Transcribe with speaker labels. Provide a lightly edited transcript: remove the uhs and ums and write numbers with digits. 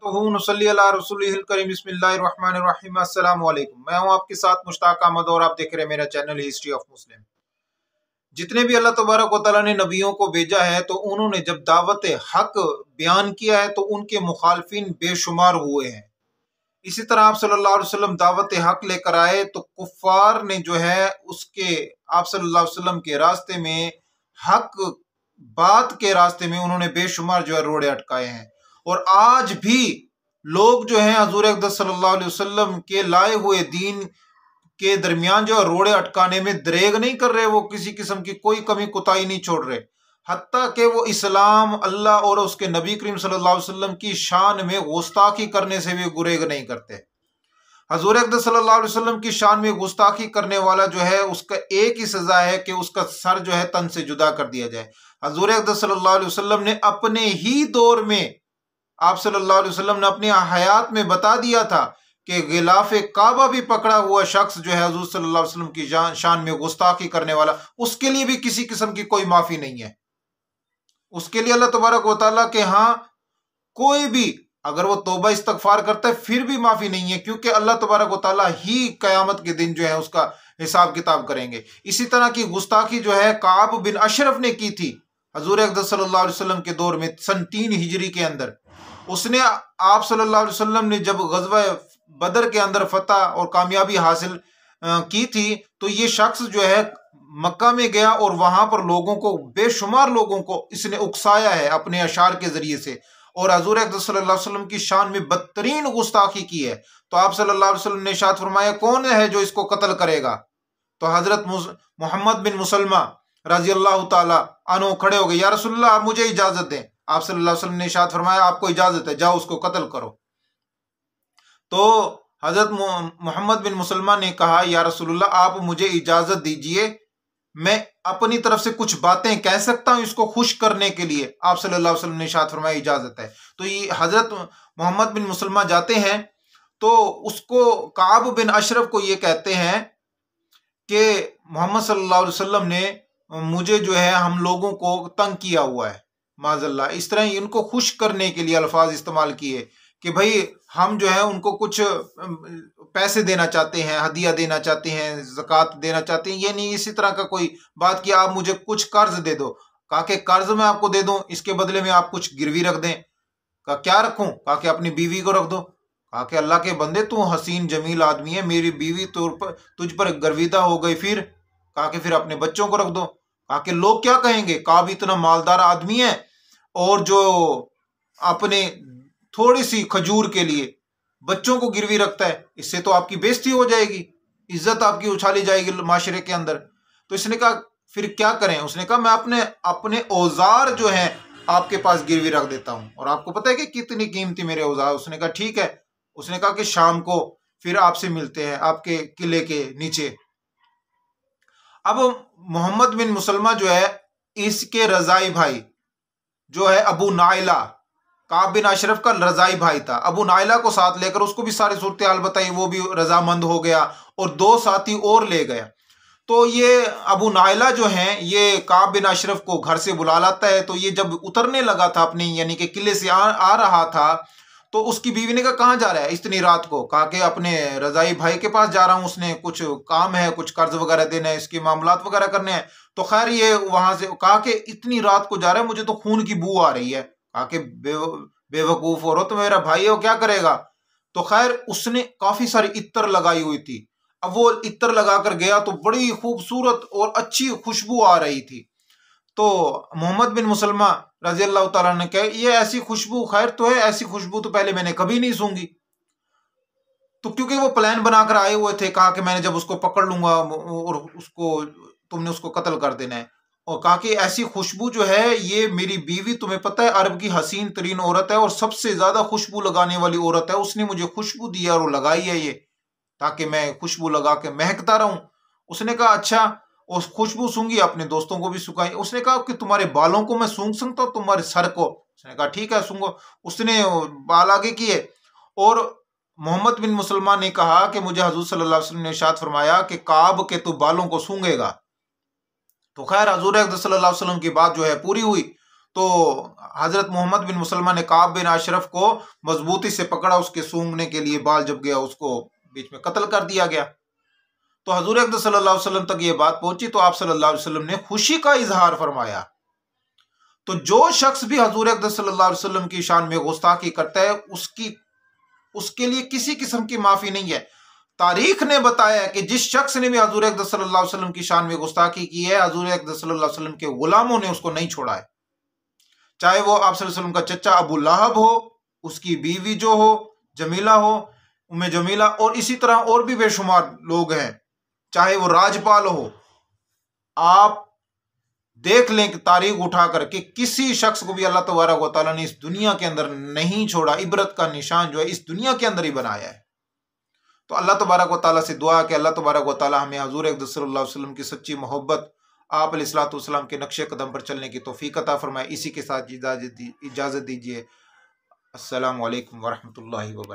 Speaker 1: नसल्ली अला रसूलिहिल करीम बिस्मिल्लाहिर्रहमानिर्रहीम। अस्सलाम वालेकुम। मैं हूं आपके साथ मुश्ताक अहमद और आप देख रहे हैं मेरा चैनल हिस्ट्री ऑफ मुस्लिम। जितने भी अल्लाह तबारक व तआला ने नबियों को भेजा है तो उन्होंने जब दावत हक बयान किया है तो उनके मुखालफिन बेशुमार हुए हैं। इसी तरह आप सल्लल्लाहु अलैहि वसल्लम दावत हक लेकर आए तो कुफ्फार ने जो है उसके आप सल्लल्लाहु अलैहि वसल्लम के रास्ते में हक बात के रास्ते में उन्होंने बेशुमार जो है रोड़े अटकाए हैं। और आज भी लोग जो हैं हजूर अक़दस सल्लल्लाहु अलैहि वसल्लम के लाए हुए दीन के दरमियान जो है रोड़े अटकाने में दरेग नहीं कर रहे, वो किसी किस्म की कोई कमी कुताही नहीं छोड़ रहे। हत्ता कि वो इस्लाम, अल्लाह और उसके नबी करीम सल्लल्लाहु अलैहि वसल्लम की शान में गुस्ताखी करने से भी गुरेग नहीं करते। हजूर अक़दस सल्लल्लाहु अलैहि वसल्लम की शान में गुस्ताखी करने वाला जो है उसका एक ही सजा है कि उसका सर जो है तन से जुदा कर दिया जाए। हजूर अक़दस सल्लल्लाहु अलैहि वसल्लम ने अपने ही दौर में आप सल्लल्लाहु अलैहि वसल्लम ने अपनी हयात में बता दिया था कि गिलाफे काबा भी पकड़ा हुआ शख्स जो है हजूर सल्लल्लाहु अलैहि वसल्लम की शान में गुस्ताखी करने वाला, उसके लिए भी किसी किस्म की कोई माफी नहीं है। उसके लिए अल्लाह तबारक व तआला के यहाँ कोई भी अगर वो तौबा इस्तगफार करता है फिर भी माफी नहीं है, क्योंकि अल्लाह तबारक व तआला ही कयामत के दिन जो है उसका हिसाब किताब करेंगे। इसी तरह की गुस्ताखी जो है काब बिन अशरफ ने की थी हजूर अक़दस सल्लल्लाहु अलैहि वसल्लम के दौर में सन 3 हिजरी के अंदर। उसने आप सल्लल्लाहु अलैहि वसल्लम ने जब गज़वा बदर के अंदर फतह और कामयाबी हासिल की थी तो ये शख्स जो है मक्का में गया और वहां पर लोगों को, बेशुमार लोगों को इसने उकसाया है अपने अशार के जरिए से, और हजूर अक़दस सल्लल्लाहु अलैहि वसल्लम की शान में बदतरीन गुस्ताखी की है। तो आप सल्लल्लाहु अलैहि वसल्लम ने इरशाद फरमाया, कौन है जो इसको कत्ल करेगा? तो हजरत मोहम्मद बिन मुसलमा रजी अल्लाह ताला अन्हु खड़े हो गए, या रसूलल्लाह आप मुझे इजाजत दें। आप सल्लल्लाहु अलैहि वसल्लम ने इरशाद फरमाया, आपको इजाजत है, जाओ उसको कत्ल करो। तो हजरत मोहम्मद बिन मुसलमा ने कहा, या रसूलल्लाह आप मुझे इजाजत दीजिए, मैं अपनी तरफ से कुछ बातें कह सकता हूं इसको खुश करने के लिए। आप सल्लल्लाहु अलैहि वसल्लम ने इरशाद फरमाया, इजाजत है। तो ये हजरत मोहम्मद बिन मुसलमा जाते हैं तो उसको काब बिन अशरफ को ये कहते हैं कि मोहम्मद सल्लल्लाहु अलैहि वसल्लम ने मुझे जो है हम लोगों को तंग किया हुआ है माज़अल्लाह। इस तरह इनको खुश करने के लिए अल्फाज इस्तेमाल किए कि भाई हम जो है उनको कुछ पैसे देना चाहते हैं, हदिया देना चाहते हैं, ज़कात देना चाहते हैं, ये नहीं इसी तरह का कोई बात कि आप मुझे कुछ कर्ज दे दो। कहा कि कर्ज मैं आपको दे दूं, इसके बदले में आप कुछ गिरवी रख दें। कहा क्या रखूं? कहा कि अपनी बीवी को रख दो। कहा कि अल्लाह के बंदे तू हसीन जमील आदमी है, मेरी बीवी तुझ पर गर्विदा हो गई, फिर? कहा कि फिर अपने बच्चों को रख दो। कहा कि लोग क्या कहेंगे, कहा भी इतना मालदार आदमी है और जो अपने थोड़ी सी खजूर के लिए बच्चों को गिरवी रखता है, इससे तो आपकी बेइज्जती हो जाएगी, इज्जत आपकी उछाली जाएगी माशरे के अंदर। तो इसने कहा फिर क्या करें? उसने कहा मैं अपने अपने औजार जो हैं आपके पास गिरवी रख देता हूं, और आपको पता है कि कितनी कीमती मेरे औजार। उसने कहा ठीक है। उसने कहा कि शाम को फिर आपसे मिलते हैं आपके किले के नीचे। अब मोहम्मद बिन मुसलमा जो है इसके रजाई भाई जो है अबू नाइला, काब बिन अशरफ का रजाई भाई था, अबू नाइला को साथ लेकर उसको भी सारी सूरत हाल बताई, वो भी रजामंद हो गया और 2 साथी और ले गया। तो ये अबू नाइला जो है ये काब बिन अशरफ को घर से बुला लाता है। तो ये जब उतरने लगा था अपनी यानी कि किले से आ रहा था तो उसकी बीवी ने कहा कहाँ जा रहा है इतनी रात को? कहा कि अपने रजाई भाई के पास जा रहा हूँ, उसने कुछ काम है, कुछ कर्ज वगैरह देना है, इसके मामलात वगैरह करने हैं। तो खैर ये वहां से कहा कि इतनी रात को जा रहा है, मुझे तो खून की बू आ रही है। कहा कि बेवकूफ औरत, तो मेरा भाई है वो क्या करेगा? तो खैर उसने काफी सारी इत्तर लगाई हुई थी। अब वो इत्तर लगाकर गया तो बड़ी खूबसूरत और अच्छी खुशबू आ रही थी। तो मोहम्मद बिन मुसलमा रजी अल्लाह तआला ने कहा ये ऐसी खुशबू खैर तो है, ऐसी खुशबू तो पहले मैंने कभी नहीं सूंघी। तो क्योंकि वो प्लान बनाकर आए हुए थे, कहा कि मैंने जब उसको पकड़ लूंगा और उसको तुमने उसको कत्ल कर देना है। और कहा कि ऐसी खुशबू जो है ये मेरी बीवी, तुम्हें पता है अरब की हसीन तरीन औरत है और सबसे ज्यादा खुशबू लगाने वाली औरत है, उसने मुझे खुशबू दी और लगाई है ये ताकि मैं खुशबू लगा के महकता रहूं। उसने कहा अच्छा, उस खुशबू सूंघी, अपने दोस्तों को भी सुखाई। उसने कहा कि तुम्हारे बालों को मैं सूंघ सकता हूं, तुम्हारे सर को? उसने कहा ठीक है सूंघो। उसने बाल आगे किए और मोहम्मद बिन मुसलमान ने कहा कि मुझे हजूर सल्लल्लाहु अलैहि वसल्लम ने इरशाद फरमाया कि काब के तू बालों को सूंघेगा। तो खैर हजूर अक़दस सल्लल्लाहु अलैहि वसल्लम की बात जो है पूरी हुई। तो हजरत मोहम्मद बिन मुसलमा ने काब बिन अशरफ को मजबूती से पकड़ा, उसके सूंघने के लिए बाल जब गया उसको बीच में कत्ल कर दिया गया। तो हजूर अक़दस सल्लल्लाहु अलैहि वसल्लम तक ये बात पहुंची तो आप सल्लल्लाहु अलैहि वसल्लम ने खुशी का इजहार फरमाया। तो जो शख्स भी हजूर अक़दस सल्लल्लाहु अलैहि वसल्लम की शान में गुस्ताखी करता है उसके लिए किसी किस्म की माफी नहीं है। तारीख ने बताया कि जिस शख्स ने भी हजूर अक़दस सल्लल्लाहु अलैहि वसल्लम की शान में गुस्ताखी की है, हजूर अक़दस सल्लल्लाहु अलैहि वसल्लम के गुलामों ने उसको नहीं छोड़ा है। चाहे वो आप सल्लल्लाहु अलैहि वसल्लम का चचा अबू लहब हो, उसकी बीवी जो हो जमीला हो, उम्मे जमीला, और इसी तरह और भी बेशुमार लोग हैं, चाहे वो राजपाल हो। आप देख लें कि तारीख उठाकर कि किसी शख्स को भी अल्लाह तबारक व तआला ने इस दुनिया के अंदर नहीं छोड़ा। इबरत का निशान जो है इस दुनिया के अंदर ही बनाया है। तो अल्लाह तबारक व तआला से दुआ कि अल्लाह तबारक व तआला हमें हजूर अक़दस सल्लल्लाहु अलैहि वसल्लम की सच्ची मोहब्बत, आप अलैहिस्सलातु वस्सलाम के नक्शे कदम पर चलने की तौफीक अता फरमाए। इसी के साथ इजाज़त दीजिए। अस्सलामु अलैकुम व रहमतुल्लाहि व बरकातहू।